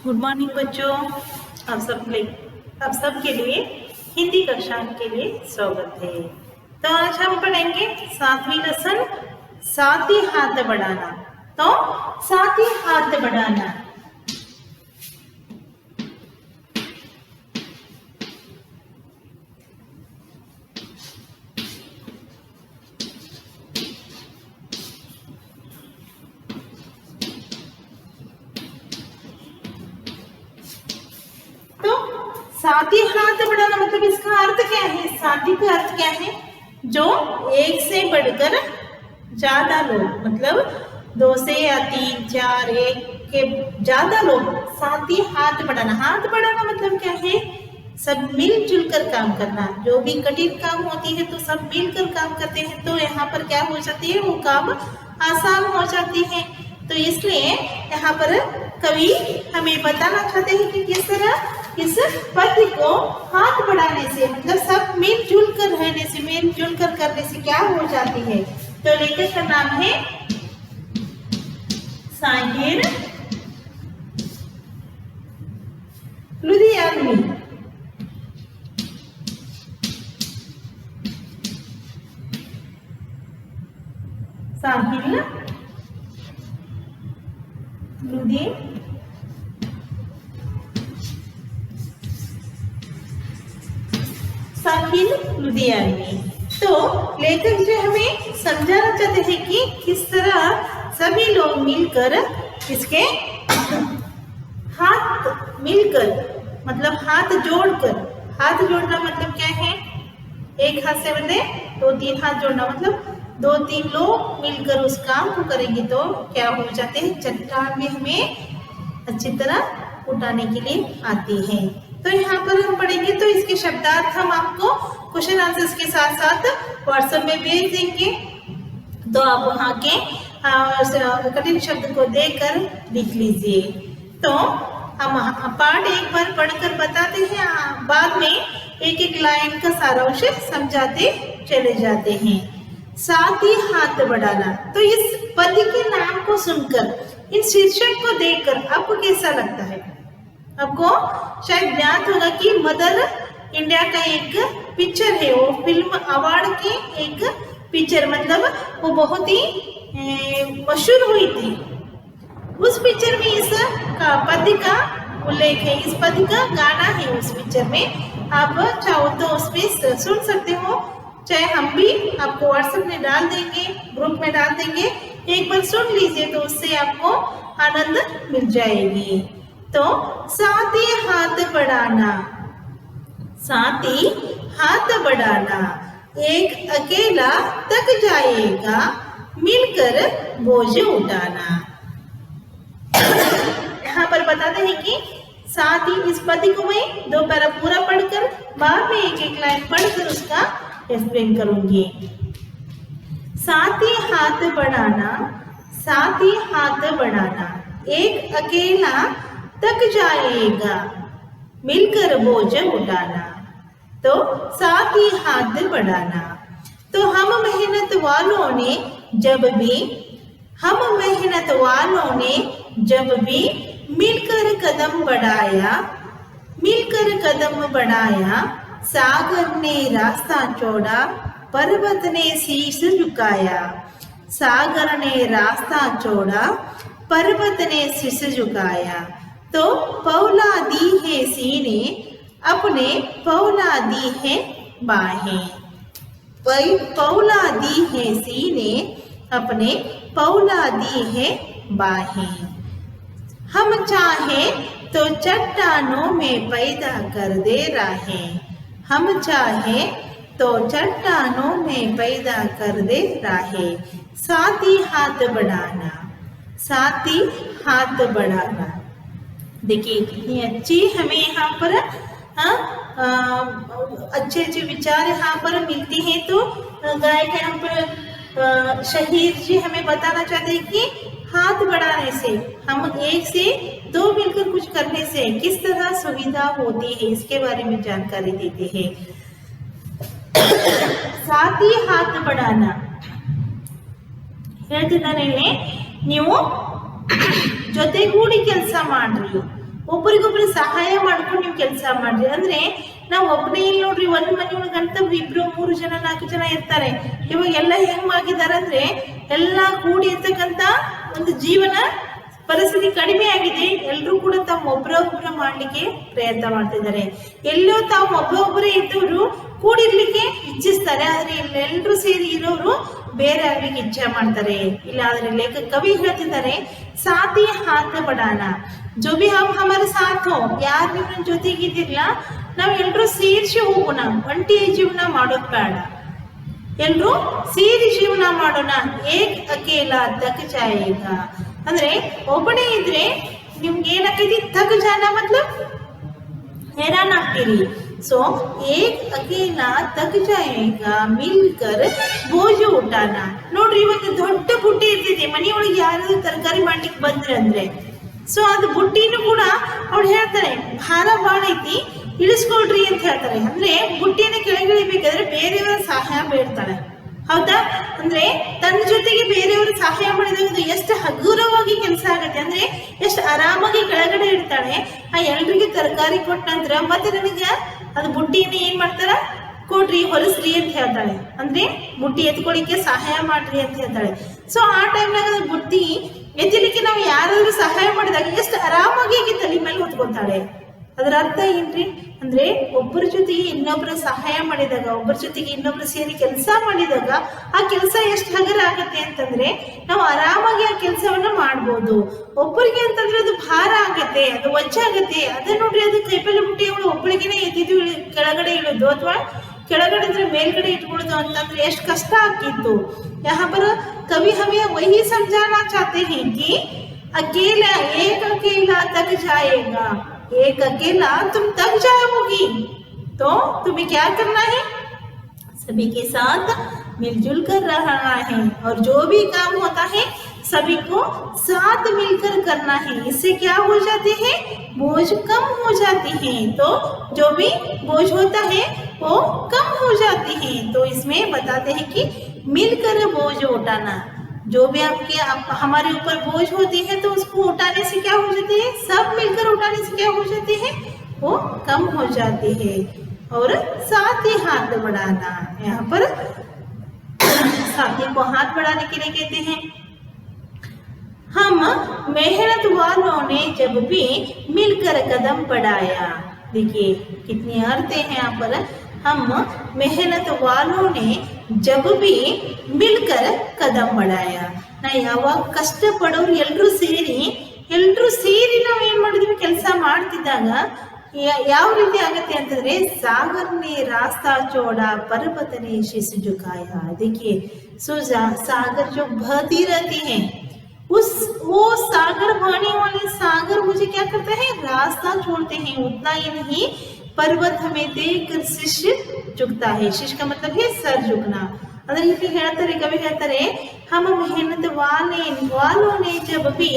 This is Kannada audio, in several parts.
गुड मॉर्निंग बच्चों। आप सब के लिए हिंदी कक्षा के लिए स्वागत है। तो आज हम पढ़ेंगे 7वीं लेसन, साथ ही हाथ बढ़ाना। तो साथ ही हाथ बढ़ाना। साथी हाथ बढ़ाना मतलब इसका अर्थ क्या है? साथी का अर्थ क्या है? जो एक से बढ़कर ज्यादा लोग, मतलब 2 से या 3, 4, 1 के ज्यादा लोग साथी हाथ बढ़ाना। हाथ बढ़ाना मतलब क्या है? सब मिलजुल कर काम करना। जो भी कठिन काम होती है तो सब मिलकर काम करते हैं, तो यहाँ पर क्या हो जाती है? वो काम आसान हो जाती है। तो इसलिए यहाँ पर कवि हमें बताना चाहते हैं कि किस तरह इस पद को हाथ बढ़ाने से, मतलब सब मिलजुल कर रहने से, मिलजुल कर करने से क्या हो जाती है। तो लेखक का नाम है साहिर लुधियानवी। साहिर लुधियानवी। तो लेखक जो हमें समझाना चाहते हैं कि किस तरह सभी लोग मिलकर इसके हाथ मिलकर, मतलब हाथ जोड़कर। हाथ जोड़ना मतलब क्या है? एक हाथ से बदले 2-3 हाथ जोड़ना, मतलब 2-3 लोग मिलकर उस काम को करेंगे तो क्या हो जाते हैं? चट्टान भी हमें अच्छी तरह उठाने के लिए आती है। तो यहाँ पर हम पढ़ेंगे तो इसके शब्दार्थ हम आपको क्वेश्चन आंसर्स के साथ साथ व्हाट्सएप में भेज देंगे। तो आप वहाँ के कठिन शब्द को देखकर लिख लीजिए। तो हम पाठ एक बार पढ़कर बताते हैं, बाद में एक एक लाइन का सारांश समझाते चले जाते हैं। साथ ही हाथ बढ़ाना। तो इस पद के नाम को सुनकर, इन शीर्षक को देखकर आपको कैसा लगता है? आपको शायद ज्ञात होगा कि मदर इंडिया का एक पिक्चर है, वो फिल्म अवार्ड के एक पिक्चर, मतलब वो बहुत ही मशहूर हुई थी। उस पिक्चर में इस पद का उल्लेख है, इस पद का गाना है उस पिक्चर में। आप चाहो तो उसमें सुन सकते हो, चाहे हम भी आपको व्हाट्सएप में डाल देंगे, ग्रुप में डाल देंगे। एक बार सुन लीजिए तो उससे आपको आनंद मिल जाएगी। तो साथ ही हाथ बढ़ाना। साथ ही हाथ बढ़ाना। एक अकेला थक जाएगा, मिलकर बोझ उठाना। यहाँ पर बताते हैं कि साथ ही इस पद को मैं 2 पैरा पूरा पढ़कर बाद में एक एक लाइन पढ़कर उसका एक्सप्लेन करूंगी। साथ ही हाथ बढ़ाना। साथ ही हाथ बढ़ाना। एक अकेला थक जाएगा, मिलकर बोझ उठाना। तो साथ ही हाथ बढ़ाना। तो हम मेहनत वालों ने जब भी मिलकर कदम बढ़ाया, सागर ने रास्ता छोड़ा, पर्वत ने शीश झुकाया। सागर ने रास्ता छोड़ा, पर्वत ने शीश झुकाया। तो पौला दी है सीने, अपने पौला दी है बाहें। पौला दी है सीने, अपने पौला दी है बाहें। हम चाहे तो चट्टानों में पैदा कर दे राहें। हम चाहे तो चट्टानों में पैदा कर दे राहें। साथ ही हाथ बढ़ाना। साथ ही हाथ बढ़ाना। देखिए कितनी अच्छी हमें यहाँ पर अच्छे अच्छे विचार यहाँ पर मिलती हैं। तो गायक यहाँ पर शहीद जी हमें बताना चाहते हैं कि हाथ बढ़ाने से, हम 1 से 2 मिलकर कुछ करने से किस तरह सुविधा होती है, इसके बारे में जानकारी देते हैं। साथ ही हाथ बढ़ाना ಹೇಳ್ತಿದ್ದಾನೆ ಇಲ್ಲಿ, ನೀವು ಜೊತೆಗೂಡಿ ಕೆಲಸ ಮಾಡ್ರಿ, ಒಬ್ಬರಿಗೊಬ್ರು ಸಹಾಯ ಮಾಡ್ಕೊಂಡು ನೀವು ಕೆಲಸ ಮಾಡ್ರಿ. ಅಂದ್ರೆ ನಾವು ಒಬ್ಬನೇ ಇಲ್ಲಿ ನೋಡ್ರಿ, ಒಂದ್ ಮನೆ ಒಳಗಂತ 2, 3 ಜನ 4 ಜನ ಇರ್ತಾರೆ. ಇವಾಗ ಎಲ್ಲ ಹೆಂಗ್ ಆಗಿದ್ದಾರೆ ಅಂದ್ರೆ ಎಲ್ಲಾ ಕೂಡಿ ಇರ್ತಕ್ಕಂತ ಒಂದು ಜೀವನ ಪರಿಸ್ಥಿತಿ ಕಡಿಮೆ ಆಗಿದೆ. ಎಲ್ಲರೂ ಕೂಡ ತಾವು ಒಬ್ಬರೊಬ್ಬರ ಮಾಡ್ಲಿಕ್ಕೆ ಪ್ರಯತ್ನ ಮಾಡ್ತಿದ್ದಾರೆ. ಎಲ್ಲೋ ತಾವು ಒಬ್ಬೊಬ್ಬರೇ ಇದ್ದವರು ಕೂಡಿರ್ಲಿಕ್ಕೆ ಇಚ್ಛಿಸ್ತಾರೆ, ಆದ್ರೆ ಎಲ್ಲರೂ ಸೇರಿ ಇರೋರು ಬೇರೆ ಆಗ್ಲಿಕ್ಕೆ ಇಚ್ಛೆ ಮಾಡ್ತಾರೆ. ಇಲ್ಲ ಆದ್ರೆ ಲೇಖಕ ಕವಿ ಹೇಳ್ತಿದ್ದಾರೆ, ಸಾಥಿ ಹಾತ್ ಬಡಾನ ಜೋ ಬಿ ಹಮಾರ ಸಾಥ್ ಹೋ, ಯಾರು ನೀವು ನನ್ನ ಜೊತೆಗಿದ್ದಿರ್ಲ ನಾವ್ ಎಲ್ರೂ ಸೇರಿಸಿ ಹೋಗೋಣ, ಒಂಟಿ ಜೀವನ ಮಾಡೋದ್ ಬೇಡ, ಎಲ್ರೂ ಸೇರಿ ಜೀವನ ಮಾಡೋಣ. ಏಕ್ ಅಕೇಲಾ ತಕ್ ಜಾಯೇಗ, ಅಂದ್ರೆ ಒಬ್ಬನೇ ಇದ್ರೆ ನಿಮ್ಗೆ ಏನಾಗ್ತೈತಿ, ತಗ್ ಜಾನ ಮತ್ಲಬ್ हैरान ಆಗ್ತೀರಿ. सो एक अकेला तक जाएगा मिलकर बोझ उठाना. ನೋಡ್ರಿ, ಒಂದು ದೊಡ್ಡ ಬುಟ್ಟಿ ಇರ್ತೈತಿ ಮನೆಯೊಳಗೆ, ಯಾರಾದ್ರೂ ತರಕಾರಿ ಮಾಡ್ಲಿಕ್ಕೆ ಬಂದ್ರೆ ಅಂದ್ರೆ ಸೊ ಅದು ಬುಟ್ಟಿನೂ ಕೂಡ ಅವ್ರು ಹೇಳ್ತಾರೆ ಭಾರ ಬಾಳ ಐತಿ ಇಳಿಸ್ಕೊಳ್ರಿ ಅಂತ ಹೇಳ್ತಾರೆ. ಅಂದ್ರೆ ಬುಟ್ಟಿನ ಕೆಳಗಿಳಿಬೇಕಾದ್ರೆ ಬೇರೆಯವರ ಸಹಾಯ ಬೇಡ್ತಾಳೆ. ಹೌದಾ? ಅಂದ್ರೆ ತನ್ನ ಜೊತೆಗೆ ಬೇರೆಯವರು ಸಹಾಯ ಮಾಡಿದಾಗ ಎಷ್ಟು ಹಗುರವಾಗಿ ಕೆಲಸ ಆಗತ್ತೆ, ಅಂದ್ರೆ ಎಷ್ಟು ಆರಾಮಾಗಿ ಕೆಳಗಡೆ ಇಡ್ತಾಳೆ. ಆ ಎಲ್ರಿಗೆ ತರಕಾರಿ ಕೊಟ್ಟ ನಂತರ ಮತ್ತೆ ನನಗ ಅದು ಬುಟ್ಟಿನ ಏನ್ ಮಾಡ್ತಾರ, ಕೊಡ್ರಿ ಹೊಲಸ್ರಿ ಅಂತ ಹೇಳ್ತಾಳೆ. ಅಂದ್ರೆ ಬುಟ್ಟಿ ಎತ್ಕೊಳಿಕ್ಕೆ ಸಹಾಯ ಮಾಡ್ರಿ ಅಂತ ಹೇಳ್ತಾಳೆ. ಸೊ ಆ ಟೈಮ್ನಾಗ ಅದು ಬುಟ್ಟಿ ಎತ್ತಲಿಕ್ಕೆ ನಾವು ಯಾರಾದ್ರೂ ಸಹಾಯ ಮಾಡಿದಾಗ ಎಷ್ಟು ಆರಾಮಾಗಿ ತಲೆ ಮೇಲೆ ಹೊತ್ಕೊಂತಾಳೆ. ಅದರ ಅರ್ಥ ಏನ್ರಿ ಅಂದ್ರೆ ಒಬ್ಬರ ಜೊತೆಗೆ ಇನ್ನೊಬ್ಬರ ಸಹಾಯ ಮಾಡಿದಾಗ, ಒಬ್ಬರ ಜೊತೆಗೆ ಇನ್ನೊಬ್ರು ಸೇರಿ ಕೆಲಸ ಮಾಡಿದಾಗ ಆ ಕೆಲಸ ಎಷ್ಟು ಹಗರ ಆಗತ್ತೆ ಅಂತಂದ್ರೆ ನಾವು ಆರಾಮಾಗಿ ಆ ಕೆಲಸವನ್ನ ಮಾಡ್ಬೋದು. ಒಬ್ಬರಿಗೆ ಅಂತಂದ್ರೆ ಅದು ಭಾರ ಆಗತ್ತೆ, ಅದು ವಜ್ಜ ಆಗತ್ತೆ. ಅದೇ ನೋಡ್ರಿ, ಅದು ಕೈಪಲ್ಲೆ ಬುಟ್ಟಿ ಅವಳು ಒಬ್ಬಳಿಗೆನೆ ಎದ್ದಿದ್ದು ಕೆಳಗಡೆ ಇಳೋದು ಅಥವಾ ಕೆಳಗಡೆ ಅಂದ್ರೆ ಮೇಲ್ಗಡೆ ಇಟ್ಕೊಳ್ಳೋದು ಅಂತಂದ್ರೆ ಎಷ್ಟು ಕಷ್ಟ ಆಗ್ತಿತ್ತು. यहाँ पर कवि हमें वही समझाना चाहते हैं कि अकेला एक अकेला तक जाएगा, एक अकेला तुम तक जाओगी, तो तुम्हें क्या करना है, सभी के साथ मिलजुल कर रहा है और जो भी काम होता है सभी को साथ मिलकर करना है. इससे क्या हो जाते हैं, बोझ कम हो जाते हैं. तो जो भी बोझ होता है वो कम हो जाते हैं. तो इसमें बताते हैं कि मिलकर बोझ उठाना, जो भी हमारे ऊपर बोझ होती है तो उसको उठाने से क्या हो जाते हैं, सब मिलकर उठाने से क्या हो जाते हैं, वो कम हो जाते हैं. और साथ ही हाथ बढ़ाना, यहाँ पर साथी को हाथ बढ़ाने के लिए कहते हैं. हम मेहनत वालों ने जब भी मिलकर कदम बढ़ाया, देखिए कितनी अर्थ है यहाँ पर. हम मेहनत वालों ने जब भी मिलकर कदम बढ़ाया, ನಾ ಯಾವಾಗ ಕಷ್ಟ ಪಡೋರು ಎಲ್ಲರೂ ಸೇರಿ ನಾವು ಏನ್ ಮಾಡಿದ್ವಿ, ಕೆಲಸ ಮಾಡ್ತಿದ್ದಾಗ ಯಾವ ರೀತಿ ಆಗತ್ತೆ ಅಂತಂದ್ರೆ सागर ने रास्ता छोड़ा पर्वत ने शीश झुकाया. देखिए सागर जो बहती रहती है, वो सागर बहने वाले सागर मुझे क्या करता है, रास्ता छोड़ते हैं. उतना ही नहीं, पर्वत हमें देखकर शीश झुकता है. शीश का मतलब है सर झुकना. ಅಂದ್ರೆ ಇಲ್ಲಿ ಹೇಳ್ತಾರೆ, ಕವಿ ಹೇಳ್ತಾರೆ, हम मेहनत वालों ने जब भी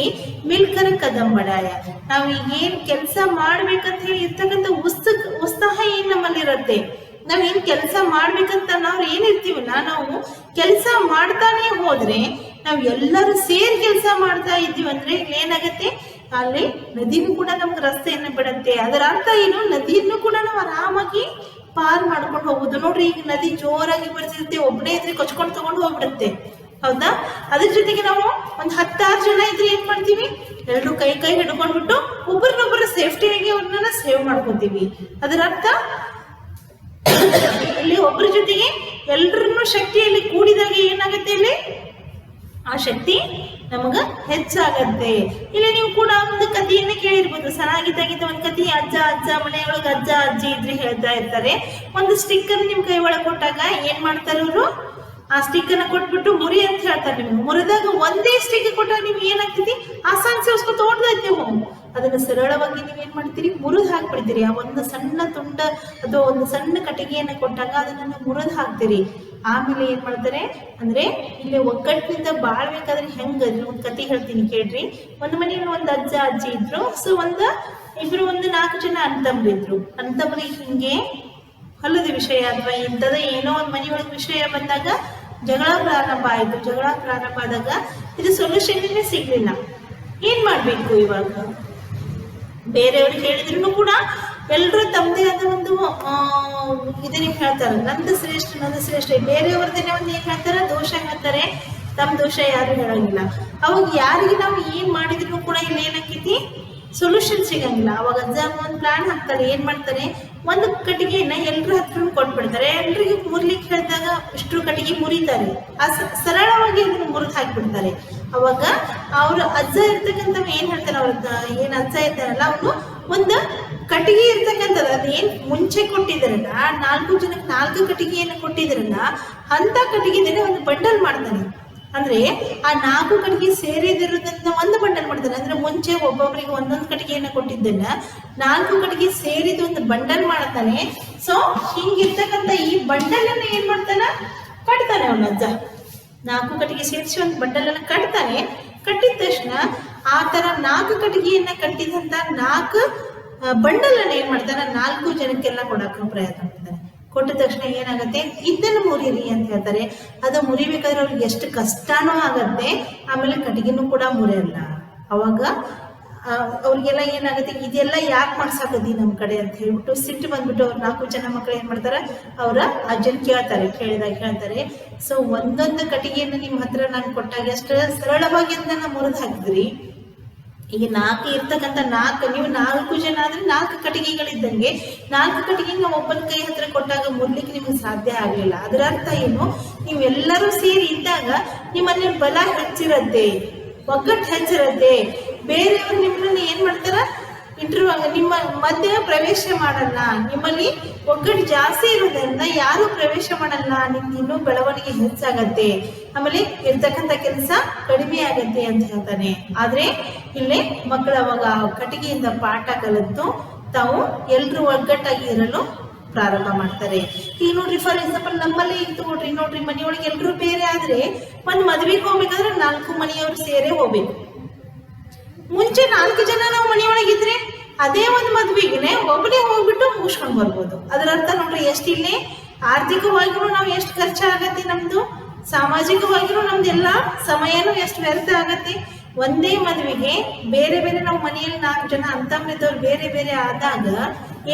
मिलकर कदम बढ़ाया. ನಾವು ಏನ್ ಕೆಲಸ ಮಾಡ್ಬೇಕಂತ ಹೇಳಿ ಇರ್ತಕ್ಕಂಥ ಉತ್ಸಾಹ ಏನ್ ನಮ್ಮಲ್ಲಿರುತ್ತೆ, ನಾವೇನ್ ಕೆಲಸ ಮಾಡ್ಬೇಕಂತ ನಾವು ಏನಿರ್ತೀವಲ್ಲ, ನಾವು ಕೆಲಸ ಮಾಡ್ತಾನೆ ಹೋದ್ರೆ ನಾವು ಎಲ್ಲರೂ ಸೇರಿ ಕೆಲಸ ಮಾಡ್ತಾ ಇದ್ದೀವಿ ಅಂದ್ರೆ ಏನಾಗತ್ತೆ, ಅಲ್ಲಿ ನದಿನೂ ಕೂಡ ನಮ್ಗೆ ರಸ್ತೆಯನ್ನು ಬಿಡುತ್ತೆ. ಅದರ ಅರ್ಥ ಏನು, ನದಿಯನ್ನು ಕೂಡ ನಾವು ಆರಾಮಾಗಿ ಪಾರ್ ಮಾಡ್ಕೊಂಡು ಹೋಗುದು. ನೋಡ್ರಿ, ಈಗ ನದಿ ಜೋರಾಗಿ ಬರ್ತಿರುತ್ತೆ, ಒಬ್ಬನೇ ಇದ್ರೆ ಕೊಚ್ಕೊಂಡು ತಗೊಂಡು ಹೋಗ್ಬಿಡುತ್ತೆ. ಹೌದಾ? ಅದ್ರ ಜೊತೆಗೆ ನಾವು ಒಂದ್ 10-6 ಜನ ಇದ್ರೆ ಏನ್ ಮಾಡ್ತೀವಿ, ಎಲ್ಲರೂ ಕೈ ಹಿಡ್ಕೊಂಡ್ಬಿಟ್ಟು ಒಬ್ಬರನ್ನೊಬ್ಬರ ಸೇಫ್ಟಿಯಾಗಿ ಅವ್ರನ್ನ ಸೇವ್ ಮಾಡ್ಕೊತೀವಿ. ಅದರ ಅರ್ಥ ಇಲ್ಲಿ ಒಬ್ಬರ ಜೊತೆಗೆ ಎಲ್ರನ್ನೂ ಶಕ್ತಿಯಲ್ಲಿ ಕೂಡಿದಾಗ ಏನಾಗುತ್ತೆ, ಇಲ್ಲಿ ಆ ಶಕ್ತಿ ನಮಗ ಹೆಚ್ಚಾಗತ್ತೆ. ಇಲ್ಲಿ ನೀವು ಕೂಡ ಒಂದು ಕಥೆಯನ್ನ ಕೇಳಿರ್ಬೋದು, ಚೆನ್ನಾಗಿದ್ದಾಗಿದ್ದ ಒಂದು ಕಥೆ. ಅಜ್ಜ ಮನೆಯೊಳಗೆ ಅಜ್ಜ ಅಜ್ಜಿ ಇದ್ರೆ ಹೇಳ್ತಾ ಇರ್ತಾರೆ, ಒಂದು ಸ್ಟಿಕ್ಕರ್ ನಿಮ್ ಕೈ ಒಳಗೆ ಕೊಟ್ಟಾಗ ಏನ್ ಮಾಡ್ತಾರೆ ಅವರು, ಆ ಸ್ಟಿಕ್ಕರ್ನ ಕೊಟ್ಬಿಟ್ಟು ಮುರಿ ಅಂತ ಹೇಳ್ತಾರೆ. ನಿಮ್ಗೆ ಮುರಿದಾಗ ಒಂದೇ ಸ್ಟಿಕ್ ಕೊಟ್ಟಾಗ ನಿಮ್ಗೆ ಏನಾಗ್ತೈತಿ, ಆಸಾನ್ ಸೇವಿಸ್ಕೊತ ಓಡ್ದೈತಿ. ನೀವು ಅದನ್ನ ಸರಳವಾಗಿ ನೀವೇನ್ ಮಾಡ್ತೀರಿ, ಮುರಿದು ಹಾಕ್ಬಿಡ್ತೀರಿ. ಆ ಒಂದು ಸಣ್ಣ ತುಂಡ ಅಥವಾ ಒಂದು ಸಣ್ಣ ಕಟ್ಟಿಗೆಯನ್ನ ಕೊಟ್ಟಾಗ ಅದನ್ನ ಮುರಿದು ಹಾಕ್ತೀರಿ. ಆಮೇಲೆ ಏನ್ ಮಾಡ್ತಾರೆ ಅಂದ್ರೆ, ಇಲ್ಲಿ ಒಗ್ಗಟ್ಟಿನಿಂದ ಬಾಳ್ಬೇಕಾದ್ರೆ ಹೆಂಗ, ಒಂದು ಕತೆ ಹೇಳ್ತೀನಿ ಕೇಳ್ರಿ. ಒಂದು ಮನೆಯಲ್ಲಿ ಒಂದು ಅಜ್ಜ ಅಜ್ಜಿ ಇದ್ರು. ಸೊ ಒಂದು 4 ಜನ ಅಣ್ತಂಬ್ರಿದ್ರು. ಅಣ್ತಂಬ್ರಿಗೆ ಹಿಂಗೆ ಹೊಲದ ವಿಷಯ ಅಥವಾ ಇಂಥದ ಏನೋ ಒಂದು ಮನೆಯೊಳಗೆ ವಿಷಯ ಬಂದಾಗ ಜಗಳ ಪ್ರಾರಂಭ ಆಯ್ತು. ಜಗಳ ಪ್ರಾರಂಭ ಆದಾಗ ಇದು ಸೊಲ್ಯೂಷನ್ ಸಿಗ್ಲಿಲ್ಲ. ಏನ್ ಮಾಡ್ಬೇಕು ಇವಾಗ? ಬೇರೆಯವ್ರಿಗೆ ಹೇಳಿದ್ರು ಕೂಡ ಎಲ್ಲರೂ ತಮ್ಮದೇ ಆದ ಒಂದು ಇದನ್ನ ಹೇಳ್ತಾರೆ, ನಂದು ಶ್ರೇಷ್ಠ. ಬೇರೆಯವ್ರದ್ದೇನೆ ಒಂದು ಏನ್ ಹೇಳ್ತಾರೆ, ದೋಷ ಹೇಳ್ತಾರೆ, ತಮ್ಮ ದೋಷ ಯಾರು ಹೇಳಂಗಿಲ್ಲ. ಅವಾಗ ಯಾರಿಗೆ ನಾವು ಏನ್ ಮಾಡಿದ್ರು ಕೂಡ ಇಲ್ಲಿ ಏನಾಕೈತಿ, ಸೊಲ್ಯೂಷನ್ ಸಿಗಂಗಿಲ್ಲ. ಅವಾಗ ಅಜ್ಜ ಒಂದು ಪ್ಲಾನ್ ಹಾಕ್ತಾರೆ, ಏನ್ ಮಾಡ್ತಾರೆ, ಒಂದು ಕಟ್ಟಿಗೆಯನ್ನ ಎಲ್ರ ಹತ್ರ ಕೊಟ್ಬಿಡ್ತಾರೆ. ಎಲ್ರಿಗೂ ಮುರ್ಲಿಕ್ಕೆ ಹೇಳಿದಾಗ ಇಷ್ಟು ಕಟ್ಟಿಗೆ ಮುರಿತಾರೆ, ಸರಳವಾಗಿ ಅದನ್ನು ಮುರಿದು ಹಾಕ್ಬಿಡ್ತಾರೆ. ಅವಾಗ ಅವ್ರ ಅಜ್ಜ ಇರ್ತಕ್ಕಂಥ ಏನ್ ಹೇಳ್ತಾರೆ, ಅವ್ರ ಏನ್ ಅಜ್ಜ ಇರ್ತಾರಲ್ಲ, ಅವನು ಒಂದು ಕಟ್ಟಿಗೆ ಇರ್ತಕ್ಕಂಥದ್ದು ಅದೇನ್ ಮುಂಚೆ ಕೊಟ್ಟಿದ್ರಲ್ಲ, 4 ಜನಕ್ಕೆ 4 ಕಟ್ಟಿಗೆಯನ್ನು ಕೊಟ್ಟಿದ್ರಲ್ಲ, ಅಂತ ಕಟ್ಟಿಗೆದೇನೆ ಒಂದು ಬಂಡಲ್ ಮಾಡ್ತಾನೆ. ಅಂದ್ರೆ ಆ 4 ಕಟ್ಟಿಗೆ ಸೇರಿದಿರೋದನ್ನ ಒಂದು ಬಂಡಲ್ ಮಾಡ್ತಾನೆ. ಅಂದ್ರೆ ಮುಂಚೆ ಒಬ್ಬೊಬ್ಬರಿಗೆ ಒಂದೊಂದು ಕಟ್ಟಿಗೆಯನ್ನ ಕೊಟ್ಟಿದ್ದನ್ನ 4 ಕಟ್ಟಿಗೆ ಸೇರಿದ ಒಂದು ಬಂಡಲ್ ಮಾಡ್ತಾನೆ. ಸೊ ಹಿಂಗಿರ್ತಕ್ಕಂಥ ಈ ಬಂಡಲ್ ಅನ್ನ ಏನ್ ಮಾಡ್ತಾನ, ಕಟ್ತಾನೆ ಅವನ ಅಜ್ಜ. 4 ಕಟ್ಟಿಗೆ ಸೇರಿಸಿ ಒಂದು ಬಂಡಲ್ ಅನ್ನ ಕಟ್ತಾನೆ. ಕಟ್ಟಿದ ತಕ್ಷಣ ಆ ತರ 4 ಕಟ್ಟಿಗೆಯನ್ನ ಕಟ್ಟಿದಂತ 4 ಬಂಡಲ್ ಅನ್ನ ಏನ್ ಮಾಡ್ತಾನೆ, 4 ಜನಕ್ಕೆಲ್ಲ ಕೊಡಕ್ಕೆ ಪ್ರಯತ್ನ ಮಾಡ್ತಾನೆ. ಕೊಟ್ಟ ತಕ್ಷಣ ಏನಾಗತ್ತೆ, ಇದನ್ನು ಮುರಿರಿ ಅಂತ ಹೇಳ್ತಾರೆ. ಅದು ಮುರಿಬೇಕಾದ್ರೆ ಅವ್ರಿಗೆ ಎಷ್ಟು ಕಷ್ಟನೂ ಆಗತ್ತೆ, ಆಮೇಲೆ ಕಟ್ಟಿಗೆನೂ ಕೂಡ ಮುರಿಯಲ್ಲ. ಅವಾಗ ಅವ್ರಿಗೆಲ್ಲ ಏನಾಗುತ್ತೆ, ಇದೆಲ್ಲ ಯಾಕೆ ಮಾಡ್ಸಾಕತ್ತಿ ನಮ್ಮ ಕಡೆ ಅಂತ ಹೇಳ್ಬಿಟ್ಟು ಸಿಟ್ಟು ಬಂದ್ಬಿಟ್ಟು ಅವ್ರು 4 ಜನ ಮಕ್ಕಳು ಏನ್ ಮಾಡ್ತಾರೆ, ಅವರ ಅಜ್ಜನ್ ಕೇಳಿದಾಗ ಹೇಳ್ತಾರೆ, ಸೊ ಒಂದೊಂದು ಕಟ್ಟಿಗೆಯನ್ನು ನಿಮ್ಮ ಹತ್ರ ನಾನು ಕೊಟ್ಟಾಗ ಅಷ್ಟು ಸರಳವಾಗಿ ಅದನ್ನ ಮುರಿದು ಹಾಕಿದ್ರಿ. ಈಗ 4 ಇರ್ತಕ್ಕಂಥ 4 ನೀವು 4 ಜನ ಆದ್ರೆ 4 ಕಟ್ಟಿಗೆಗಳಿದ್ದಂಗೆ 4 ಕಟ್ಟಿಗೆ ನಾವು ಒಬ್ಬನ ಕೈ ಹತ್ರ ಕೊಟ್ಟಾಗ ಮುರ್ಲಿಕ್ಕೆ ನಿಮ್ಗೆ ಸಾಧ್ಯ ಆಗ್ಲಿಲ್ಲ. ಅದರ ಅರ್ಥ ಏನು, ನೀವೆಲ್ಲರೂ ಸೇರಿ ಇದ್ದಾಗ ನಿಮ್ಮಲ್ಲಿ ಬಲ ಹೆಚ್ಚಿರತ್ತೆ, ಒಗ್ಗಟ್ಟು ಹೆಚ್ಚಿರತ್ತೆ. ಬೇರೆಯವರು ನಿಮ್ಮನ್ನ ಏನ್ ಮಾಡ್ತಾರ, ನಿಮ್ಮ ಮಧ್ಯ ಪ್ರವೇಶ ಮಾಡಲ್ಲ. ನಿಮ್ಮಲ್ಲಿ ಒಗ್ಗಟ್ಟು ಜಾಸ್ತಿ ಇರೋದ್ರಿಂದ ಯಾರು ಪ್ರವೇಶ ಮಾಡಲ್ಲ. ನಿಮ್ಗೆ ಇನ್ನೂ ಬೆಳವಣಿಗೆ ಹೆಚ್ಚಾಗತ್ತೆ, ಆಮೇಲೆ ಇರ್ತಕ್ಕಂಥ ಕೆಲಸ ಕಡಿಮೆ ಆಗತ್ತೆ ಅಂತ ಹೇಳ್ತಾನೆ. ಆದ್ರೆ ಇಲ್ಲೇ ಮಕ್ಕಳು ಅವಾಗ ಕಟ್ಟಿಗೆಯಿಂದ ಪಾಠ ಕಲಿತು ತಾವು ಎಲ್ರು ಒಗ್ಗಟ್ಟಾಗಿ ಇರಲು ಪ್ರಾರಂಭ ಮಾಡ್ತಾರೆ. ಈಗ ನೋಡ್ರಿ, ಫಾರ್ ಎಕ್ಸಾಂಪಲ್ ನಮ್ಮಲ್ಲಿ ಇತ್ತು ನೋಡ್ರಿ ಮನೆಯೊಳಗೆ ಎಲ್ರು ಬೇರೆ ಆದ್ರೆ ಒಂದು ಮದ್ವೆಗೆ ಹೋಗ್ಬೇಕಾದ್ರೆ 4 ಮನೆಯವರು ಸೇರೇ ಹೋಗ್ಬೇಕು. ಮುಂಚೆ 4 ಜನ ನಾವು ಮನೆಯೊಳಗಿದ್ರೆ ಅದೇ ಒಂದು ಮದ್ವೆಗೆ ಒಬ್ಬನೇ ಹೋಗ್ಬಿಟ್ಟು ಮುಗಿಸ್ಕೊಂಡು ಬರ್ಬೋದು. ಅದರ ಅರ್ಥ ನೋಡ್ರಿ, ಎಷ್ಟು ಇಲ್ಲಿ ಆರ್ಥಿಕವಾಗಿನೂ ನಾವು ಎಷ್ಟು ಖರ್ಚಾಗತ್ತೆ, ನಮ್ದು ಸಾಮಾಜಿಕವಾಗಿನೂ ನಮ್ದೆಲ್ಲ ಸಮಯನೂ ಎಷ್ಟು ವ್ಯರ್ಥ ಆಗತ್ತೆ. ಒಂದೇ ಮದ್ವೆಗೆ ಬೇರೆ ಬೇರೆ ನಾವು ಮನೆಯಲ್ಲಿ 4 ಜನ ಅಂತಂದಿದ್ದವ್ರು ಬೇರೆ ಬೇರೆ ಆದಾಗ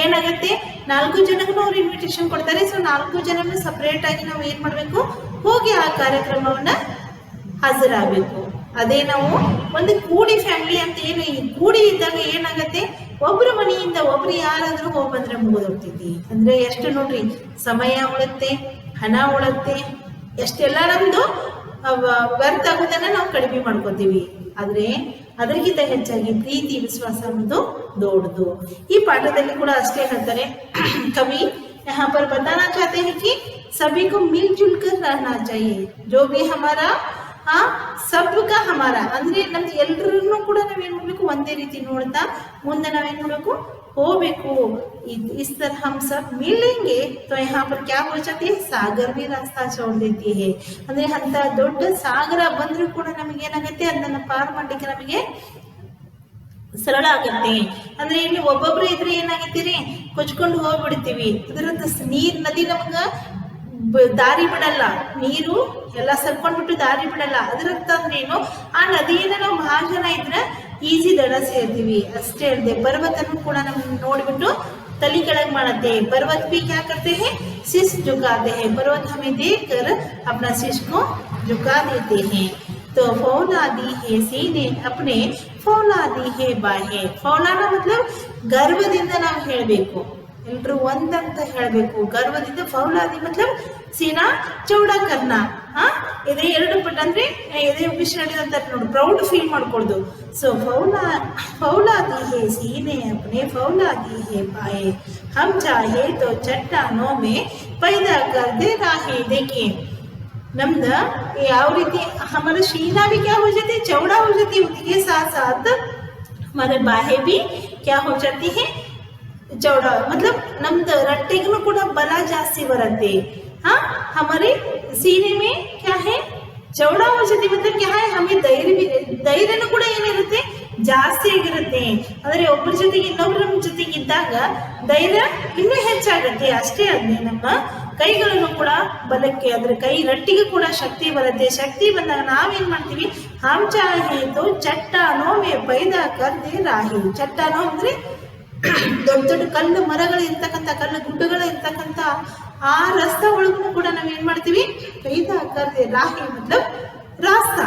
ಏನಾಗತ್ತೆ, 4 ಜನಗೂ ಅವ್ರು ಇನ್ವಿಟೇಷನ್ ಕೊಡ್ತಾರೆ. ಸೊ 4 ಜನನು ಸಪ್ರೇಟ್ ಆಗಿ ನಾವು ಏನ್ ಮಾಡ್ಬೇಕು, ಹೋಗಿ ಆ ಕಾರ್ಯಕ್ರಮವನ್ನ ಹಾಜರಾಗಬೇಕು. ಅದೇ ನಾವು ಒಂದು ಕೂಡಿ ಫ್ಯಾಮಿಲಿ ಅಂತ ಏನು, ಈ ಕೂಡಿ ಇದ್ದಾಗ ಏನಾಗತ್ತೆ, ಒಬ್ರು ಮನೆಯಿಂದ ಒಬ್ರು ಯಾರಾದ್ರೂ ಹೋಗ್ಬಂದ್ರೆ ಮುಗಿದೋಗ್ತೈತಿ. ಅಂದ್ರೆ ಎಷ್ಟು ನೋಡ್ರಿ, ಸಮಯ ಉಳುತ್ತೆ, ಹಣ ಉಳುತ್ತೆ, ಎಷ್ಟೆಲ್ಲ ನಮ್ದು ವ್ಯರ್ಥ ಆಗೋದನ್ನ ನಾವು ಕಡಿಮೆ ಮಾಡ್ಕೋತೀವಿ. ಆದ್ರೆ ಅದಕ್ಕಿಂತ ಹೆಚ್ಚಾಗಿ ಪ್ರೀತಿ ವಿಶ್ವಾಸ ಅನ್ನೋದು ದೊಡ್ಡದು. ಈ ಪಾಠದಲ್ಲಿ ಕೂಡ ಅಷ್ಟೇ ಹೇಳ್ತಾರೆ ಕವಿ, यहाँ पर बताना चाहते हैं कि सभी को मिलजुल कर रहना चाहिए, जो भी हमारा ಸಬ್ಕ ಹಮಾರ. ಅಂದ್ರೆ ನಮ್ದು ಎಲ್ರನ್ನೂ ಕೂಡ ನಾವೇನ್ ಮಾಡ್ಬೇಕು, ಒಂದೇ ರೀತಿ ನೋಡ್ತಾ ಮುಂದೆ ನಾವೇನ್ ಮಾಡ್ಬೇಕು, ಹೋಗ್ಬೇಕು. इस तरह हम सब मिलेंगे तो यहाँ पर क्या हो जाती है, सागर भी रास्ता छोड़ देती है. ಅಂದ್ರೆ ಅಂತ ದೊಡ್ಡ ಸಾಗರ ಬಂದ್ರೂ ಕೂಡ ನಮಗೆ ಏನಾಗುತ್ತೆ, ಅದನ್ನ ಪಾರ್ ಮಾಡ್ಲಿಕ್ಕೆ ನಮಗೆ ಸರಳ ಆಗತ್ತೆ. ಅಂದ್ರೆ ಇಲ್ಲಿ ಒಬ್ಬೊಬ್ರು ಇದ್ರೆ ಏನಾಗತ್ತೀರಿ, ಕೊಚ್ಕೊಂಡು ಹೋಗ್ಬಿಡ್ತೀವಿ. ಅದರಂತ ನದಿ ನಮಗ ದಾರಿ ಬಿಡಲ್ಲ, ನೀರು ಎಲ್ಲ ಸರ್ಕೊಂಡ್ಬಿಟ್ಟು ದಾರಿ ಬಿಡಲ್ಲ. ಅದರಂತ ಅಂದ್ರೆ ಏನು, ಆ ನದಿಯನ್ನ ನಾವು ಬಹಳ ಜನ ಇದ್ರೆ ಈಸಿ ದಡ ಸೇರ್ತೀವಿ. ಅಷ್ಟೇ ಅಲ್ಲದೆ ಪರ್ವತನ್ನು ಕೂಡ ನಮ್ಗೆ ನೋಡ್ಬಿಟ್ಟು तली कड़क मारते हैं। पर्वत भी क्या करते हैं, शीश झुकाते हैं। पर्वत हमें देखकर अपना शीश को झुका देते हैं। तो फौलादी है सीने अपने फौलादी है बाहे। फौಲಾದ मतलब ಗರ್ವದಿಂದ ನಾವು ಹೇಳಬೇಕು, ಎಲ್ಲರೂ ಒಂದಂತ ಹೇಳಬೇಕು. ಗರ್ವದಿಂದ ಫೌಲಾದಿ मतलब सीना चौड़ा करना। ಇದೇ ಎರಡು ಪಟ್ಟ ಅಂದ್ರೆ ಇದೇ ವಿಷಯ ಅಂತ ನೋಡಿ ಪ್ರೌಡ್ ಫೀಲ್ ಮಾಡ್ಕೊಳ್ಳೋದು. ಸೊ फौलादी है सीने अपने फौलादी है बाहे हम चाहे तो चट्टानों में पैदा कर दे राहे। देखिए नम्द ಯಾವ ರೀತಿ हमारा सीना भी क्या हो जाती है, चौड़ा हो जाती है, उसके साथ साथ हमारे बाहें भी क्या हो जाती है, चौड़ा। मतलब नम्द रट्टेಗೂ ಕೂಡ ಬಲ ಜಾಸ್ತಿ ಬರುತ್ತೆ। हाँ हमारे सीने में क्या है, चौड़ा हो जाती, मतलब क्या है हमें ಧೈರ್ಯನೂ ಕೂಡ ಏನಿರುತ್ತೆ ಜಾಸ್ತಿ ಆಗಿರುತ್ತೆ। ಅಂದ್ರೆ ಒಬ್ಬರ ಜೊತೆಗೆ ಇನ್ನೊಬ್ಬರ ಜೊತೆಗೆ ಇದ್ದಾಗ ಧೈರ್ಯ ಇನ್ನೂ ಹೆಚ್ಚಾಗುತ್ತೆ। ಅಷ್ಟೇ ಅಲ್ಲದೆ ನಮ್ಮ ಕೈಗಳನ್ನು ಕೂಡ ಬಲಕ್ಕೆ ಅಂದ್ರೆ ಕೈ ರಟ್ಟಿಗೆ ಕೂಡ ಶಕ್ತಿ ಬರುತ್ತೆ. ಶಕ್ತಿ ಬಂದಾಗ ನಾವೇನ್ ಮಾಡ್ತೀವಿ, ಹಮ್ ಚಾಹೆ ತೋ ಚಟ್ಟಾನೋ ಮೇ ಪೈದಾ ಕರ್ ದೇ ರಾಹಿ. ಚಟ್ಟಾನೋ ಅಂದ್ರೆ ದೊಡ್ಡ ದೊಡ್ಡ ಕಲ್ಲು ಮರಗಳು ಇರ್ತಕ್ಕಂಥ, ಕಲ್ಲು ಗುಡ್ಡಗಳು ಇರ್ತಕ್ಕಂಥ ಆ ರಸ್ತೆ ಒಳಗೂ ಕೂಡ ನಾವೇನ್ ಮಾಡ್ತೀವಿ, ಪೈದಾ ಕರ್ ದೇ ರಾಹಿ ಮತ್ಲಬ್ ರಾಸ್ತಾ.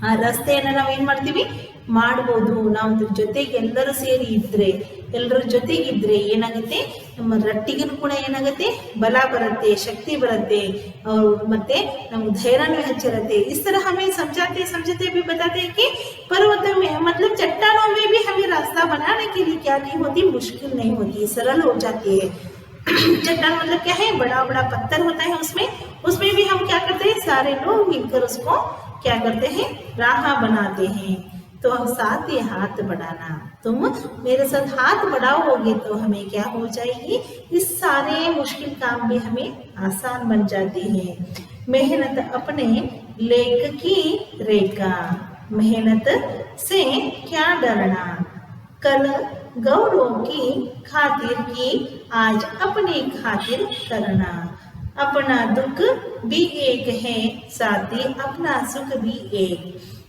ಆ ರಸ್ತೆಯನ್ನ ನಾವೇನ್ ಮಾಡ್ತೀವಿ, ಮಾಡ್ಬೋದು. ನಾವು ಜೊತೆಗೆ ಎಲ್ಲರೂ ಸೇರಿ ಇದ್ರೆ, ಎಲ್ಲರ ಜೊತೆಗಿದ್ರೆ ಏನಾಗುತ್ತೆ, ನಮ್ಮ ರಟ್ಟಿಗೂ ಕೂಡ ಏನಾಗುತ್ತೆ, ಬಲ ಬರುತ್ತೆ, ಶಕ್ತಿ ಬರುತ್ತೆ, ಮತ್ತೆ ನಮ್ಗೆ धैर्य ಹೆಚ್ಚಿರುತ್ತೆ. इस तरह हमें समझाते भी बताते हैं कि पर्वतों में मतलब चट्टानों में भी हमें रास्ता बनाने के लिए क्या नहीं होती, मुश्किल नहीं होती, सरल हो जाती है। चट्टान मतलब क्या है, बड़ा बड़ा पत्थर होता है, उसमें भी हम क्या करते हैं, सारे लोग मिलकर उसको क्या करते हैं, राह बनाते हैं। तो हम साथ ही हाथ बढ़ाना, तुम मेरे साथ हाथ बढ़ाओगे तो हमें क्या हो जाएगी, इस सारे मुश्किल काम भी हमें आसान बन जाते हैं। मेहनत अपने लेख की रेखा, मेहनत से क्या डरना, कल गौरों की खातिर की आज अपनी खातिर करना। अपना दुख भी एक है साथी अपना सुख भी एक,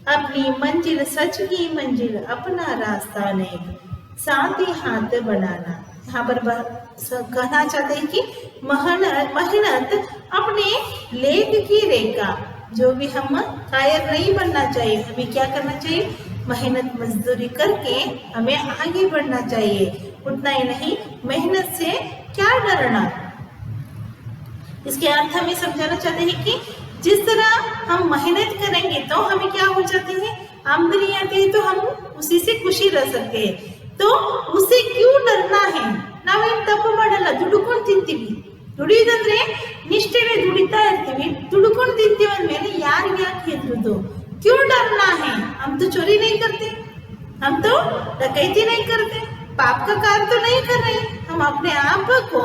अपनी मंजिल सच की मंजिल अपना रास्ता नेक, साथ ही हाथ बढ़ाना। यहाँ पर कहना चाहते हैं कि मेहनत अपने लेख की रेखा, जो भी हम कायर नहीं बनना चाहिए, हमें क्या करना चाहिए, मेहनत मजदूरी करके हमें आगे बढ़ना चाहिए। उतना ही नहीं, मेहनत से क्या डरना, इसके अर्थ हमें समझाना चाहते हैं कि जिस तरह हम मेहनत करेंगे तो हमें क्या हो जाती है, आमदनी आती है, तो हम उसी से खुशी रह सकते हैं। तो उससे क्यों डरना है, ನಾವೇನು ತಪ್ಪು ಮಾಡಲ್ಲ, ದುಡುಕೊಂಡು ತಿಂತೀವಿ. ದುಡಿಯೋದಂದ್ರೆ ನಿಷ್ಠೆಗೆ ದುಡಿತಾ ಇರ್ತೀವಿ, ದುಡುಕೊಂಡು ತಿಂತೀವಿ ಅಂದಮೇಲೆ ಯಾರಿಗೆ ಯಾಕೆ ಹೆದರುದು, क्यों डरना है, हम तो चोरी नहीं करते, हम तो डकैती नहीं करते, पाप का कार्य तो नहीं कर रहे, हम अपने आप को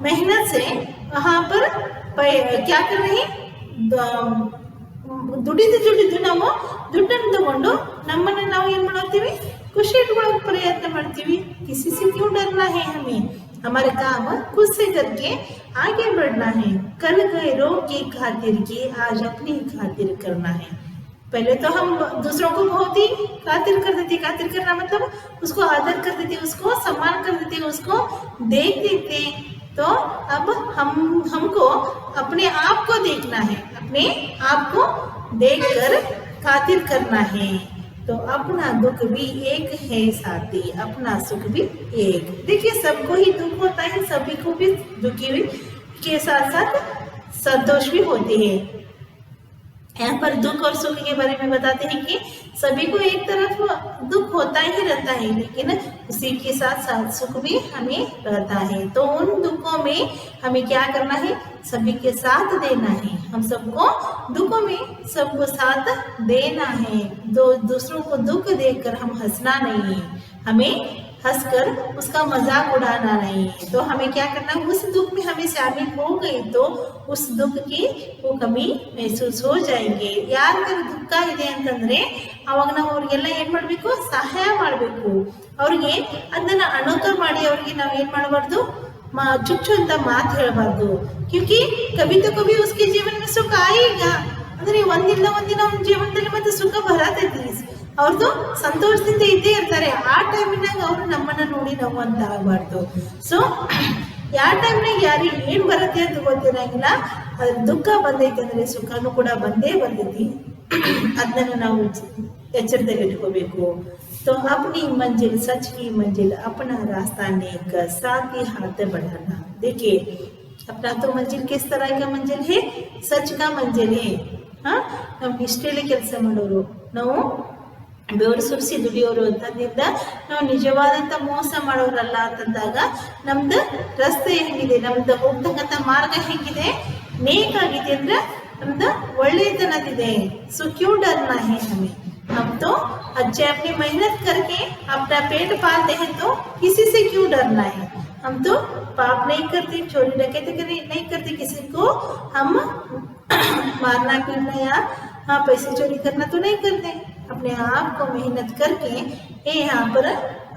मेहनत से वहां पर क्या कर रहे हैं, ದುಡಿದು ನಾವು ದುಡ್ಡನ್ನು ತಗೊಂಡು ನಮ್ಮನ್ನ ನಾವು ಏನ್ ಮಾಡ್ತೀವಿ, ಖುಷಿ ಇಟ್ಕೊಳ್ಳೋಕೆ ಪ್ರಯತ್ನ ಮಾಡ್ತೀವಿ. किसी से क्यों डरना है, हमें हमारे काम खुद से करके आगे बढ़ना है। कल गैरों की खातिर की आज अपनी खातिर करना है। पहले तो हम दूसरों को बहुत ही खातिर करते थे, खातिर करना मतलब उसको आदर करते थे, उसको सम्मान करते थे, उसको देखते थे। तो अब हमको अपने आप को देखना है, अपने आप को देखकर खातिर करना है। तो अपना दुख भी एक है साथी अपना सुख भी एक। देखिए सबको ही दुख होता है, सभी को भी दुखी के साथ साथ संतोष भी होते हैं। यहाँ पर दुख और सुख के बारे में बताते हैं कि सभी को एक तरफ दुख होता ही रहता है, लेकिन उसी के साथ साथ सुख भी हमें रहता है। तो उन दुखों में हमें क्या करना है, सभी के साथ देना है। हम सबको दुखों में सबको साथ देना है। दूसरों को दुख देकर हम हंसना नहीं है, हमें हंसकर उसका मजाक उड़ाना नहीं है। तो हमें क्या करना है, उस दुख में हमें शामिल हो गई तो उस दुख की वो कमी महसूस हो जाएंगे। ಯಾರಿಗಾದ್ರೂ ದುಃಖ ಇದೆ ಅಂತಂದ್ರೆ ಅವಾಗ ನಾವು ಅವ್ರಿಗೆಲ್ಲ ಏನ್ ಮಾಡ್ಬೇಕು, ಸಹಾಯ ಮಾಡಬೇಕು. ಅವ್ರಿಗೆ ಅದನ್ನ ಅಣಕ ಮಾಡಿ ಅವ್ರಿಗೆ ನಾವು ಏನ್ ಮಾಡಬಾರ್ದು, ಚುಚ್ಚು ಅಂತ ಮಾತು ಹೇಳಬಾರ್ದು. ಕ್ಯೂಕಿ ಕಭಿ ತೋ ಕಭಿ ಉಸ್ಕೆ ಜೀವನ में ಸುಖ ಆएगा, ಅಂದ್ರೆ ಒಂದಿಲ್ಲ ಒಂದಿನ ಅವ್ನ ಜೀವನದಲ್ಲಿ ಮತ್ತೆ ಸುಖ ಬರತೈತಿ. ಅವ್ರದ್ದು ಸಂತೋಷದಿಂದ ಇದ್ದೇ ಇರ್ತಾರೆ. ಆ ಟೈಮಿನಾಗ ಅವರು ನಮ್ಮನ್ನ ನೋಡಿ ನಾವು ಅಂತ ಆಗಬಾರ್ದು. ಸೊ ಯಾವ ಟೈಮ್ನಾಗ ಯಾರಿಗೆ ಏನ್ ಬರುತ್ತೆ ಅಂತ ಗೊತ್ತಿರಂಗಿಲ್ಲ, ಅದ್ರ ದುಃಖ ಬಂದೈತೆ ಅಂದ್ರೆ ಸುಖನೂ ಕೂಡ ಬಂದೇ ಬಂದೈತಿ. ಅದನ್ನ ನಾವು ಎಚ್ಚರದಲ್ಲಿ ಇಟ್ಕೋಬೇಕು. तो अपनी मंजिल सच की मंजिल अपना रास्ता नेक साथ ही हाथ बढ़ाना। देखिए अपना तो मंजिल किस तरह का मंजिल है, सच का मंजिल है। हाँ, ನಾವು ನಿಷ್ಠೆಯಲ್ಲಿ ಕೆಲಸ ಮಾಡೋರು, ನಾವು ಬೆವರು ಸುರಿಸಿ ದುಡಿಯೋರು ಅಂತಂದಿಂದ ನಾವು ನಿಜವಾದಂಥ ಮೋಸ ಮಾಡೋರಲ್ಲ ಅಂತಂದಾಗ ನಮ್ದು ರಸ್ತೆ ಹೆಂಗಿದೆ, ನಮ್ದು ಹೋಗ್ತಕ್ಕಂಥ ಮಾರ್ಗ ಹೆಂಗಿದೆ, ನೇಕ್ ಆಗಿದೆ ಅಂದ್ರೆ ನಮ್ದು ಒಳ್ಳೆಯತನದಿದೆ. ಸೊ ಕ್ಯೂ ಡರ್ನಾ ಹೇ ಹमें, हम तो अच्छे अपनी मेहनत करके अपना पेट पालते हैं, तो किसी से क्यों डरना है। हम तो पाप नहीं करते, चोरी डकैती नहीं करते, किसी को हम मारना पीटना या हाँ पैसे चोरी करना तो नहीं करते। अपने आप को मेहनत करके ये यहाँ पर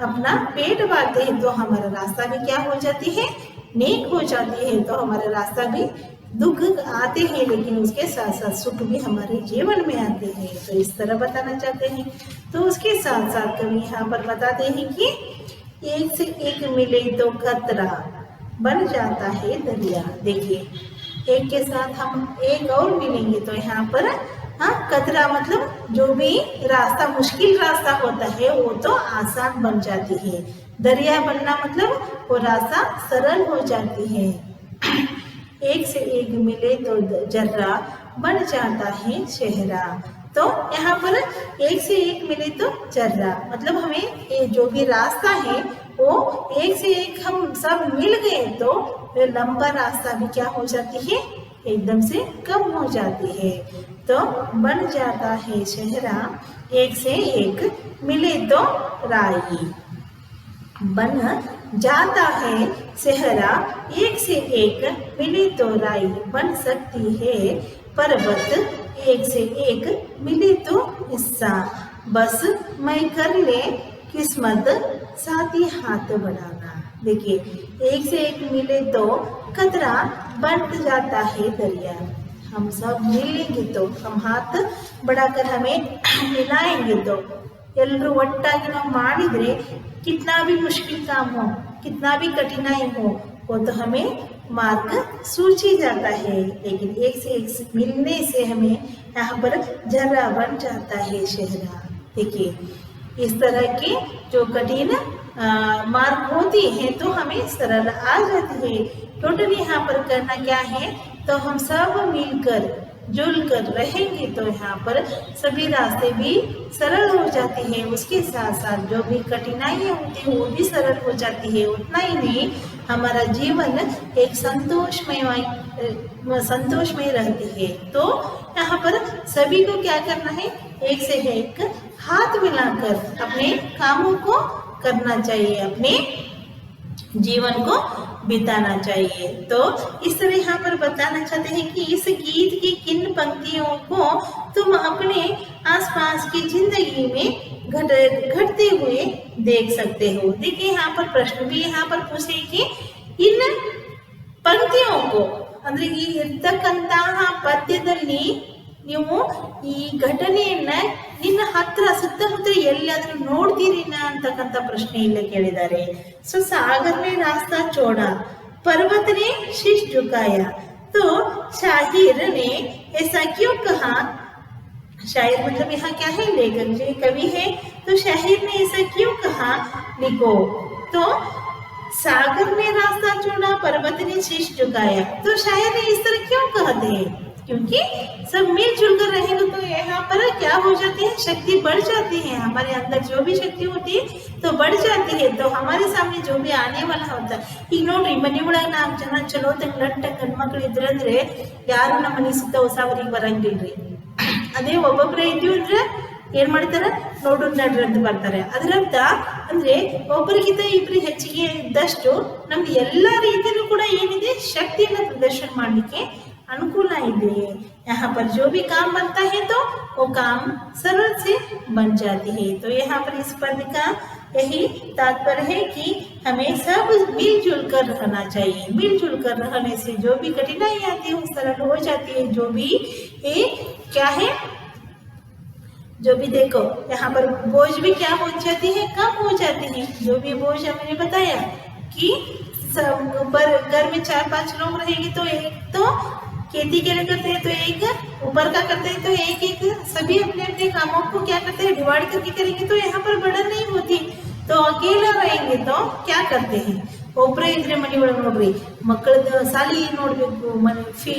अपना पेट पालते हैं, तो हमारा रास्ता भी क्या हो जाती है, नेक हो जाती है तो हमारा रास्ता भी दुख आते हैं लेकिन उसके साथ साथ सुख भी हमारे जीवन में आते हैं, तो इस तरह बताना चाहते हैं। तो उसके साथ साथ कवि यहाँ पर बताते हैं कि एक से एक मिले तो खतरा बन जाता है दरिया। देखिए एक के साथ हम एक और मिलेंगे तो यहाँ पर कतरा मतलब जो भी रास्ता मुश्किल रास्ता होता है वो तो आसान बन जाती है, दरिया बनना मतलब वो रास्ता सरल हो जाती है। एक से एक मिले तो जर्रा बन जाता है शहरा। तो यहाँ पर एक से एक मिले तो जर्रा मतलब हमें ये जो भी रास्ता है वो एक से एक हम सब मिल गए तो लंबा रास्ता भी क्या हो जाती है, एकदम से कम हो जाती है। तो बन जाता है शहरा एक से एक मिले तो राई, बन जाता है सेहरा एक से एक मिले तो राई, बन सकती है पर्वत एक से एक मिले तो हिस्सा, बस मैं कर ले किस्मत साथी हाथ बढ़ाना। देखिए एक से एक मिले तो कतरा बन जाता है दरिया, हम सब मिलेंगे तो हम हाथ बढ़ाकर हमें मिलाएंगे तो ಎಲ್ಲರೂ ಒಟ್ಟಾಗಿ ನಾವು ಮಾಡಿದ್ರೆ कितना भी मुश्किल काम हो कितना भी कठिनाई हो वो तो हमें मार्ग सूझ ही जाता है, लेकिन एक से एक मिलने से हमें यहाँ पर जर्रा बन जाता है शहरा। देखिए इस तरह की जो कठिन मार्ग होती है तो हमें सरल आ जाती है। टोटली यहाँ पर करना क्या है, तो हम सब मिलकर जुल कर रहेंगे तो यहाँ पर सभी रास्ते भी सरल हो जाते हैं, उसके साथ साथ जो भी कठिनाइयाँ होती हैं वो भी सरल हो जाती है। उतना ही नहीं हमारा जीवन एक संतोषमय रहती है। तो यहाँ पर सभी को क्या करना है, एक से एक हाथ मिलाकर अपने कामों को करना चाहिए, अपने जीवन को बिताना चाहिए। तो इस तरह यहाँ पर बताना चाहते हैं कि इस गीत की किन पंक्तियों को तुम अपने आसपास की जिंदगी में घटते हुए देख सकते हो। देखिए यहाँ पर प्रश्न भी यहाँ पर पूछे कि इन पंक्तियों को ಅಂದ್ರೆ ಈ ಇರ್ತಕ್ಕಂತಹ ಪದ್ಯದಲ್ಲಿ ನೀವು ಈ ಘಟನೆಯನ್ನ ನಿನ್ನ ಹತ್ರ ಸುತ್ತಮುತ್ತ ಎಲ್ಲಿಯಾದ್ರೂ ನೋಡ್ತೀರಿನ ಅಂತಕ್ಕಂಥ ಪ್ರಶ್ನೆ ಇಲ್ಲೇ ಕೇಳಿದ್ದಾರೆ। ಸೊ सागर में रास्ता छोड़ा पर्वत ने शीश झुकाया, तो शाहिर ने ऐसा क्यों कहा। शायर मतलब यहाँ क्या है, लेखक जो कवि है, तो शाहिर ने ऐसा क्यों कहा लिखो। तो सागर ने रास्ता छोड़ा पर्वत ने शीश झुकाया, तो शायर ने इस तरह क्यों कहते हैं, क्योंकि सब मिलजुल कर रहेंगे तो यहाँ पर क्या हो जाती है, शक्ति बढ़ जाती है, हमारे अंदर जो भी शक्ति होती है तो बढ़ जाती है। तो हमारे सामने जो भी आने वाला होता है, ಈಗ ನೋಡ್ರಿ ಮನೆ ಒಳಗೆ 4 ಜನ ಚಲೋ ತಂಗ್ಲಟ್ಟ ಗಂಡ್ಮಕ್ಳು ಇದ್ರಂದ್ರೆ ಯಾರು ನಮ್ಮ ಮನೆ ಸುತ್ತ ಹೊಸವರಿಗೆ ಬರಂಗಿಲ್ರಿ। ಅದೇ ಒಬ್ಬೊಬ್ಬರೇ ಇದ್ದೀವಿ ಅಂದ್ರೆ ಏನ್ ಮಾಡ್ತಾರ, ನೋಡು ನಡ್ರಿ ಅಂತ ಬರ್ತಾರೆ। ಅದರರ್ಥ ಅಂದ್ರೆ ಒಬ್ಬರಿಗಿಂತ ಇಬ್ರು ಹೆಚ್ಚಿಗೆ ಇದ್ದಷ್ಟು ನಮ್ಗೆ ಎಲ್ಲಾ ರೀತಿಯಲ್ಲೂ ಕೂಡ ಏನಿದೆ, ಶಕ್ತಿಯನ್ನ ಪ್ರದರ್ಶನ ಮಾಡ್ಲಿಕ್ಕೆ अनुकूल है। यहाँ पर जो भी काम बनता है तो वो काम सरल से बन जाती है। तो यहाँ पर इस पद का यही तात्पर्य है कि हमें सब मिलजुल कर रहना चाहिए। मिलजुल कर रहने से जो भी कठिनाई आती है वो सरल हो जाती है। जो भी ये क्या है, जो भी देखो यहाँ पर बोझ भी क्या हो जाती है, कम हो जाती है। जो भी बोझ हमने बताया कि सब ऊपर घर में 4-5 लोग रहेंगे तो एक तो खेती के लिए करते हैं, तो एक ऊपर का करते हैं, तो एक एक सभी अपने अपने कामों को क्या करते हैं, डिवाइड करके करेंगे तो यहाँ पर बर्डन नहीं होती। तो अकेला रहेंगे तो क्या करते हैं, ಒಬ್ಬರೇ ಇದ್ರೆ ಮನೆ ಒಳಗೆ ನೋಡ್ರಿ ಮಕ್ಕಳದ ಸಾಲಿ ನೋಡ್ಬೇಕು, ಮನೆ ಫೀ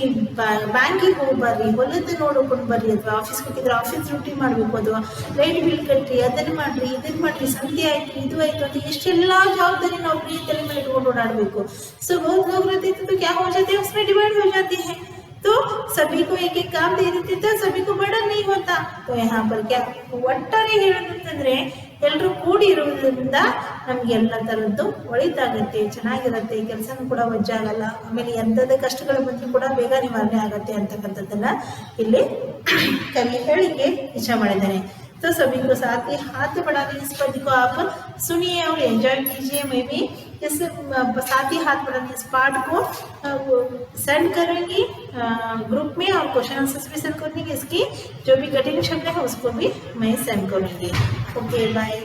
ಬ್ಯಾಂಕಿಗೆ ಹೋಗಿ ಬರ್ರಿ, ಹೊಲದ ನೋಡ್ಕೊಂಡು ಬರ್ರಿ, ಅಥವಾ ಆಫೀಸ್ಗೆ ಹೋಗಿದ್ರೆ ಆಫೀಸ್ ಡ್ಯೂಟಿ ಮಾಡಬೇಕು, ಅಥವಾ ಲೈಟ್ ಬಿಲ್ ಕಟ್ರಿ, ಅದನ್ನ ಮಾಡ್ರಿ, ಇದನ್ನ ಮಾಡ್ರಿ, ಸಂತೆ ಆಯ್ತು, ಇದು ಆಯ್ತು ಅಂತ ಎಷ್ಟೆಲ್ಲ ಜವಾಬ್ದಾರಿ ನಾವು ತಲೆ ಮೇಲೆ ಇಟ್ಕೊಂಡು ಓಡಾಡಬೇಕು। ಸೊ बहुत लोग रहते थे तो क्या हो जाते हैं, उसमें डिवाइड हो जाती है। तो सभी को एक एक काम दे देते थे, सभी को बर्डन नहीं होता। तो यहाँ पर क्या ಒಟ್ಟಾರೆ ಹೇಳೋದಂತಂದ್ರೆ ಎಲ್ಲರೂ ಕೂಡಿ ಇರೋದ್ರಿಂದ ನಮ್ಗೆ ಎಲ್ಲ ತರದ್ದು ಒಳಿತಾಗತ್ತೆ, ಚೆನ್ನಾಗಿರುತ್ತೆ, ಕೆಲಸನೂ ಕೂಡ ವಜ್ಜಾಗಲ್ಲ, ಆಮೇಲೆ ಎಂಥದೇ ಕಷ್ಟಗಳು ಬಂದರೂ ಕೂಡ ಬೇಗ ನಿವಾರಣೆ ಆಗತ್ತೆ ಅಂತಕ್ಕಂಥದ್ದನ್ನ ಇಲ್ಲಿ ಕವಿ ಹೇಳಿಕೆ ಇಚ್ಛೆ ಮಾಡಿದ್ದಾನೆ। तो सभी को साथ ही हाथ बढ़ाने इस पद को आप सुनिए और एंजॉय कीजिए। मैं भी इस साथ ही हाथ बढ़ाने इस पार्ट को सेंड करूँगी ग्रुप में, और क्वेश्चन आंसर्स भी सेंड करूँगी। इसकी जो भी कठिन शब्द है उसको भी मैं सेंड करूँगी। Okay bye.